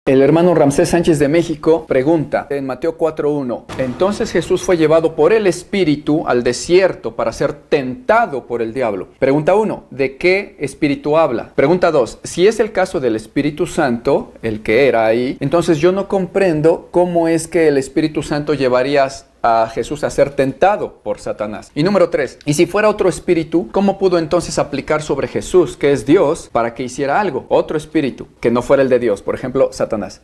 El hermano Ramsés Sánchez de México pregunta en Mateo 4:1, entonces Jesús fue llevado por el Espíritu al desierto para ser tentado por el diablo. Pregunta 1, ¿de qué Espíritu habla? Pregunta 2, si es el caso del Espíritu Santo, el que era ahí, entonces yo no comprendo cómo es que el Espíritu Santo llevaría a Jesús a ser tentado por Satanás. Y número 3, y si fuera otro espíritu, ¿cómo pudo entonces aplicar sobre Jesús, que es Dios, para que hiciera algo? Otro espíritu, que no fuera el de Dios, por ejemplo, Satanás.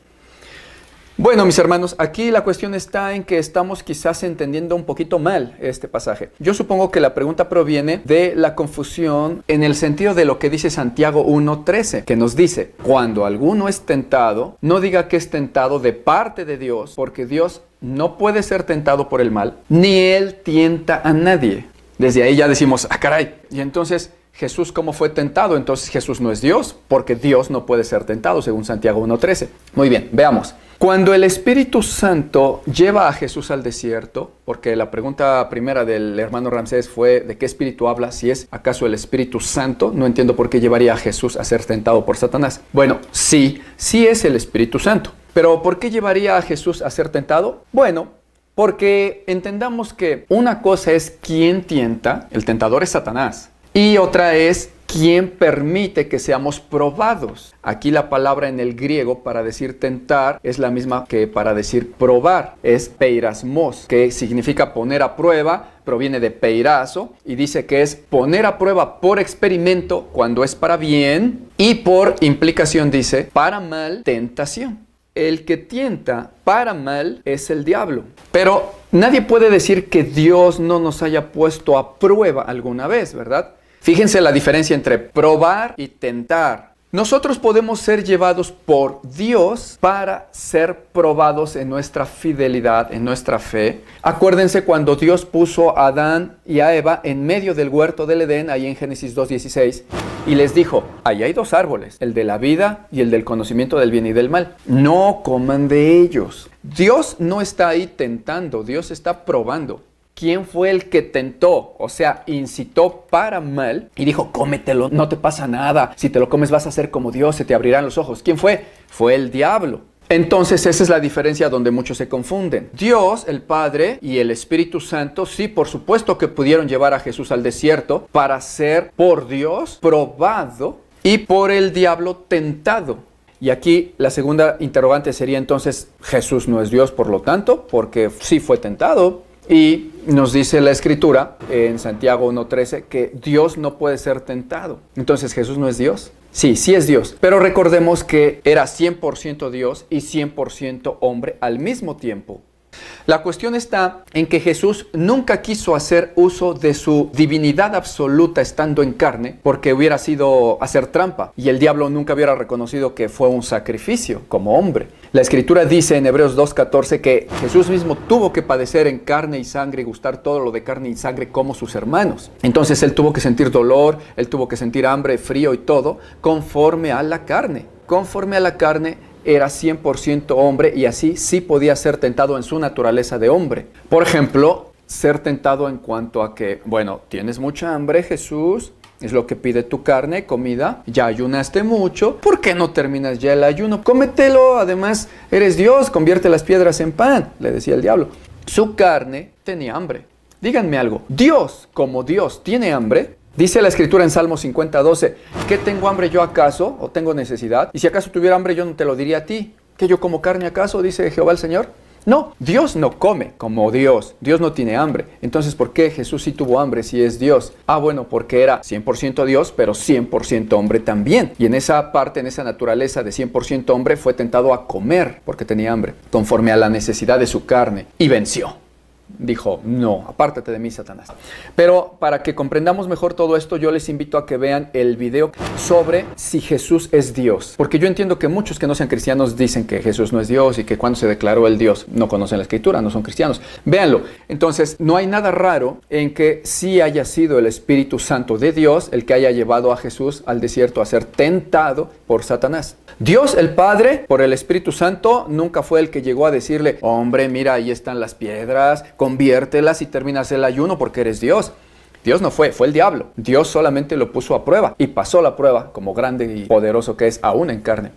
Bueno, mis hermanos, aquí la cuestión está en que estamos quizás entendiendo un poquito mal este pasaje. Yo supongo que la pregunta proviene de la confusión en el sentido de lo que dice Santiago 1:13, que nos dice, cuando alguno es tentado, no diga que es tentado de parte de Dios, porque Dios no puede ser tentado por el mal, ni Él tienta a nadie. Desde ahí ya decimos, caray, y entonces Jesús, ¿cómo fue tentado? Entonces Jesús no es Dios, porque Dios no puede ser tentado, según Santiago 1:13. Muy bien, veamos. Cuando el Espíritu Santo lleva a Jesús al desierto, porque la pregunta primera del hermano Ramsés fue ¿de qué espíritu habla? Si es acaso el Espíritu Santo, no entiendo por qué llevaría a Jesús a ser tentado por Satanás. Bueno, sí es el Espíritu Santo. Pero ¿por qué llevaría a Jesús a ser tentado? Bueno, porque entendamos que una cosa es quién tienta, el tentador es Satanás, y otra es quién permite que seamos probados. Aquí la palabra en el griego para decir tentar es la misma que para decir probar. Es peirasmos, que significa poner a prueba, proviene de peirazo y dice que es poner a prueba por experimento cuando es para bien y por implicación dice para mal tentación. El que tienta para mal es el diablo. Pero nadie puede decir que Dios no nos haya puesto a prueba alguna vez, ¿verdad? Fíjense la diferencia entre probar y tentar. Nosotros podemos ser llevados por Dios para ser probados en nuestra fidelidad, en nuestra fe. Acuérdense cuando Dios puso a Adán y a Eva en medio del huerto del Edén, ahí en Génesis 2:16, y les dijo, ahí hay dos árboles, el de la vida y el del conocimiento del bien y del mal. No coman de ellos. Dios no está ahí tentando, Dios está probando. ¿Quién fue el que tentó? O sea, incitó para mal y dijo, cómetelo, no te pasa nada. Si te lo comes vas a ser como Dios, se te abrirán los ojos. ¿Quién fue? Fue el diablo. Entonces esa es la diferencia donde muchos se confunden. Dios, el Padre y el Espíritu Santo, sí, por supuesto que pudieron llevar a Jesús al desierto para ser por Dios probado y por el diablo tentado. Y aquí la segunda interrogante sería entonces, Jesús no es Dios por lo tanto, porque sí fue tentado. Y nos dice la Escritura en Santiago 1:13 que Dios no puede ser tentado. Entonces, ¿Jesús no es Dios? Sí es Dios. Pero recordemos que era 100% Dios y 100% hombre al mismo tiempo. La cuestión está en que Jesús nunca quiso hacer uso de su divinidad absoluta estando en carne porque hubiera sido hacer trampa y el diablo nunca hubiera reconocido que fue un sacrificio como hombre. La Escritura dice en Hebreos 2:14 que Jesús mismo tuvo que padecer en carne y sangre y gustar todo lo de carne y sangre como sus hermanos. Entonces Él tuvo que sentir dolor, Él tuvo que sentir hambre, frío y todo conforme a la carne. Conforme a la carne era 100% hombre y así sí podía ser tentado en su naturaleza de hombre. Por ejemplo, ser tentado en cuanto a que, bueno, tienes mucha hambre, Jesús, es lo que pide tu carne, comida, ya ayunaste mucho, ¿por qué no terminas ya el ayuno? Cómetelo, además eres Dios, convierte las piedras en pan, le decía el diablo. Su carne tenía hambre. Díganme algo, ¿Dios como Dios tiene hambre? Dice la Escritura en Salmo 50:12, ¿qué tengo hambre yo acaso? ¿O tengo necesidad? Y si acaso tuviera hambre yo no te lo diría a ti. ¿Que yo como carne acaso? Dice Jehová el Señor. No, Dios no come como Dios. Dios no tiene hambre. Entonces, ¿por qué Jesús sí tuvo hambre si es Dios? Bueno, porque era 100% Dios, pero 100% hombre también. Y en esa parte, en esa naturaleza de 100% hombre, fue tentado a comer porque tenía hambre, conforme a la necesidad de su carne. Y venció. Dijo, no, apártate de mí, Satanás. Pero para que comprendamos mejor todo esto, yo les invito a que vean el video sobre si Jesús es Dios. Porque yo entiendo que muchos que no sean cristianos dicen que Jesús no es Dios y que cuando se declaró el Dios no conocen la Escritura, no son cristianos. Véanlo. Entonces, no hay nada raro en que sí haya sido el Espíritu Santo de Dios el que haya llevado a Jesús al desierto a ser tentado por Satanás. Dios, el Padre, por el Espíritu Santo, nunca fue el que llegó a decirle, hombre, mira, ahí están las piedras, conviértelas y terminas el ayuno porque eres Dios. Dios no fue el diablo. Dios solamente lo puso a prueba y pasó la prueba como grande y poderoso que es aún en carne.